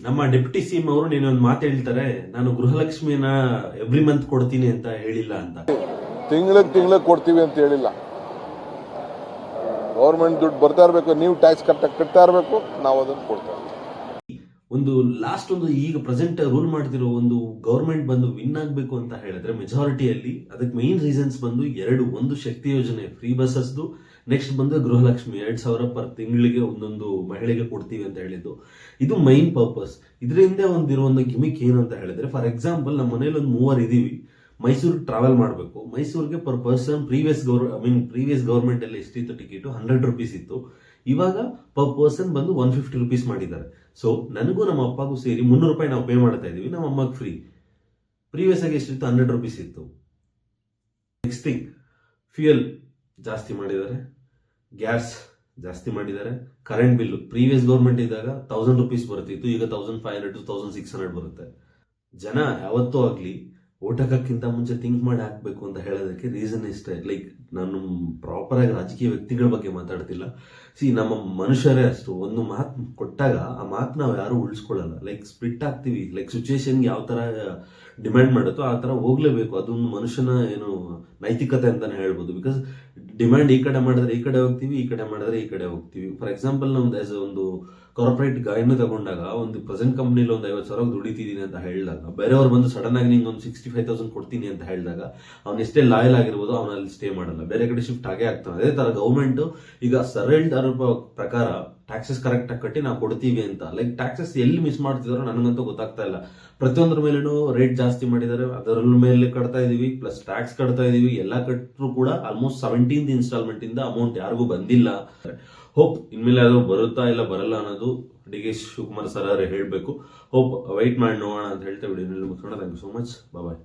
ನಮ್ಮ deputy CM ಅವರು ನೀನೊಂದು ಮಾತು ಹೇಳ್ತಾರೆ, ನಾನು ಗೃಹಲಕ್ಷ್ಮಿನ ಎವ್ರಿ ಮಂತ್ ಕೊಡ್ತೀನಿ ಅಂತ ಹೇಳಿಲ್ಲ ಅಂತ. ತಿಂಗಳಿಗೆ ಕೊಡ್ತೀವಿ ಅಂತ ಹೇಳಿಲ್ಲ. ಗೌರ್ಮೆಂಟ್ ದುಡ್ಡು ಬರ್ತಾ ಇರಬೇಕು, ನೀವು ಟ್ಯಾಕ್ಸ್ ಕಟ್ತಾ ಇರಬೇಕು, ನಾವು ಅದನ್ನು ಕೊಡ್ತಾ ಇರ್ತೀವಿ. ಒಂದು ಈಗ ಪ್ರೆಸೆಂಟ್ ರೂಲ್ ಮಾಡ್ತಿರೋ ಒಂದು ಗೌರ್ಮೆಂಟ್ ಬಂದು ವಿನ್ ಆಗ್ಬೇಕು ಅಂತ ಹೇಳಿದ್ರೆ ಮೆಜಾರಿಟಿಯಲ್ಲಿ ಅದಕ್ಕೆ ಮೈನ್ ರೀಸನ್ಸ್ ಬಂದು ಎರಡು. ಒಂದು ಶಕ್ತಿ ಯೋಜನೆ ಫ್ರೀ ಬಸ್ಸಸ್ದು, ನೆಕ್ಸ್ಟ್ ಬಂದು ಗೃಹಲಕ್ಷ್ಮಿ 2,000 ಪರ್ ತಿಂಗಳಿಗೆ ಒಂದೊಂದು ಮಹಿಳೆಗೆ ಕೊಡ್ತೀವಿ ಅಂತ ಹೇಳಿದ್ದು. ಇದು ಮೈನ್ ಪರ್ಪಸ್. ಇದರಿಂದ ಒಂದಿರೋ ಒಂದು ಗಿಮಿಕ್ ಏನು ಅಂತ ಹೇಳಿದ್ರೆ, ಫಾರ್ ಎಕ್ಸಾಂಪಲ್ ನಮ್ಮ ಮನೇಲಿ ಒಂದು 3 ಇದೀವಿ, ಮೈಸೂರಿಗೆ ಟ್ರಾವೆಲ್ ಮಾಡಬೇಕು. ಮೈಸೂರಿಗೆ ಪರ್ ಪರ್ಸನ್ ಪ್ರೀವಿಯಸ್ ಗೌರ್ಮೆಂಟ್ ಅಲ್ಲಿ ಎಷ್ಟಿತ್ತು ಟಿಕೆಟ್, 100 rupees ಇತ್ತು. ಇವಾಗ ಪರ್ ಪರ್ಸನ್ ಬಂದು 150 rupees ಮಾಡಿದ್ದಾರೆ. ಸೊ ನನಗೂ ನಮ್ಮ ಅಪ್ಪಗೂ ಸೇರಿ 300 ರೂಪಾಯಿ ನಾವು ಪೇ ಮಾಡ್ತಾ ಇದೀವಿ, ನಮ್ಮ ಅಮ್ಮಗೆ ಫ್ರೀ. ಪ್ರೀವಿಯಸ್ ಆಗಿ ಎಷ್ಟಿತ್ತು, 100 rupees ಇತ್ತು. ನೆಕ್ಸ್ಟ್ ಥಿಂಗ್, ಫ್ಯೂಯಲ್ ಜಾಸ್ತಿ ಮಾಡಿದ್ದಾರೆ, ಗ್ಯಾಸ್ ಜಾಸ್ತಿ ಮಾಡಿದ್ದಾರೆ, ಕರೆಂಟ್ ಬಿಲ್ ಪ್ರೀವಿಯಸ್ ಗೌರ್ಮೆಂಟ್ ಇದ್ದಾಗ 1000 rupees ಬರ್ತಿತ್ತು, ಈಗ 1500 to 1600 ಬರುತ್ತೆ. ಜನ ಯಾವತ್ತೂ ಆಗ್ಲಿ ಓಟ್ ಹಾಕಕ್ಕಿಂತ ಮುಂಚೆ ಥಿಂಕ್ ಮಾಡಿ ಹಾಕ್ಬೇಕು ಅಂತ ಹೇಳೋದಕ್ಕೆ ರೀಸನ್ ಇಷ್ಟೇ. ಲೈಕ್ ನಾನು ಪ್ರಾಪರ್ ಆಗಿ ರಾಜಕೀಯ ವ್ಯಕ್ತಿಗಳ ಬಗ್ಗೆ ಮಾತಾಡ್ತಿಲ್ಲ. ನಮ್ಮ ಮನುಷ್ಯರೇ ಅಷ್ಟು, ಒಂದು ಮಾತು ಕೊಟ್ಟಾಗ ಆ ಮಾತು ನಾವು ಯಾರು ಉಳಿಸ್ಕೊಳ್ಳಲ್ಲ. ಲೈಕ್ ಸ್ಪ್ಲಿಟ್ ಆಗ್ತೀವಿ, ಲೈಕ್ ಸಿಚುವೇಶನ್ಗೆ ಯಾವ ತರ ಡಿಮ್ಯಾಂಡ್ ಮಾಡುತ್ತೋ ಆ ತರ ಹೋಗ್ಲೇಬೇಕು. ಅದೊಂದು ಮನುಷ್ಯನ ಏನು ನೈತಿಕತೆ ಅಂತಾನೆ ಹೇಳ್ಬೋದು. ಬಿಕಾಸ್ ಡಿಮ್ಯಾಂಡ್ ಈ ಕಡೆ ಮಾಡಿದ್ರೆ ಈ ಕಡೆ ಹೋಗ್ತೀವಿ, ಈ ಕಡೆ ಮಾಡಿದ್ರೆ ಈ ಕಡೆ ಹೋಗ್ತೀವಿ. ಫಾರ್ ಎಕ್ಸಾಂಪಲ್ ನಮ್ದು ಆಸ್ ಒಂದು ಕಾರ್ಪೊರೇಟ್ ಗಾಯನ ತಗೊಂಡಾಗ ಒಂದು ಪ್ರೆಸೆಂಟ್ ಕಂಪ್ನಿಲಿ ಒಂದು 50,000 ದುಡಿತಿದ್ದೀನಿ ಅಂತ ಹೇಳಿದಾಗ, ಬೇರೆಯವ್ರು ಬಂದು ಸಡನ್ ಆಗಿ ನಿಂಗೆ ಒಂದು 65,000 ಕೊಡ್ತೀನಿ ಅಂತ ಹೇಳಿದಾಗ ಅವ್ನು ಎಷ್ಟೇ ಲಾಯಲ್ ಆಗಿರ್ಬೋದು, ಅವನ ಅಲ್ಲಿ ಸ್ಟೇ ಮಾಡಲ್ಲ, ಬೇರೆ ಕಡೆ ಶಿಫ್ಟ್ ಆಗೇ ಆಗ್ತಾನೆ. ಅದೇ ತರ ಗೌರ್ಮೆಂಟ್ ಈಗ ಸರಳ ಪ್ರಕಾರ ಟ್ಯಾಕ್ಸಸ್ ಕರೆಕ್ಟ್ ಆಗಿ ಕಟ್ಟಿ ನಾವು ಕೊಡ್ತೀವಿ ಅಂತ. ಲೈಕ್ ಟ್ಯಾಕ್ಸಸ್ ಎಲ್ಲಿ ಮಿಸ್ ಮಾಡ್ತಿದಾರೋ ನನಗಂತೂ ಗೊತ್ತಾಗ್ತಾ ಇಲ್ಲ. ಪ್ರತಿಯೊಂದ್ರ ಮೇಲೇನು ರೇಟ್ ಜಾಸ್ತಿ ಮಾಡಿದ್ದಾರೆ, ಅದರ ಮೇಲೆ ಕಟ್ತಾ ಇದೀವಿ, ಪ್ಲಸ್ ಟ್ಯಾಕ್ಸ್ ಕಟ್ತಾ ಇದೀವಿ. ಎಲ್ಲ ಕಟ್ಟರು ಕೂಡ ಆಲ್ಮೋಸ್ಟ್ 17th ಇನ್ಸ್ಟಾಲ್ಮೆಂಟ್ ಇಂದ ಅಮೌಂಟ್ ಯಾರಿಗೂ ಬಂದಿಲ್ಲ. ಹೋಪ್ ಇನ್ಮೇಲೆ ಯಾವ್ದು ಬರುತ್ತಾ ಇಲ್ಲ ಬರಲ್ಲ ಅನ್ನೋದು ಡಿ.ಕೆ. ಶಿವಕುಮಾರ್ ಸರ್ ಅವರೇ ಹೇಳ್ಬೇಕು. ಹೋಪ್ ವೈಟ್ ಮಾಡಿ ನೋಡೋಣ ಅಂತ ಹೇಳ್ತಾ ವಿಡಿಯೋ ಮುಗಿಸೋಣ. Thank you so much. Bye.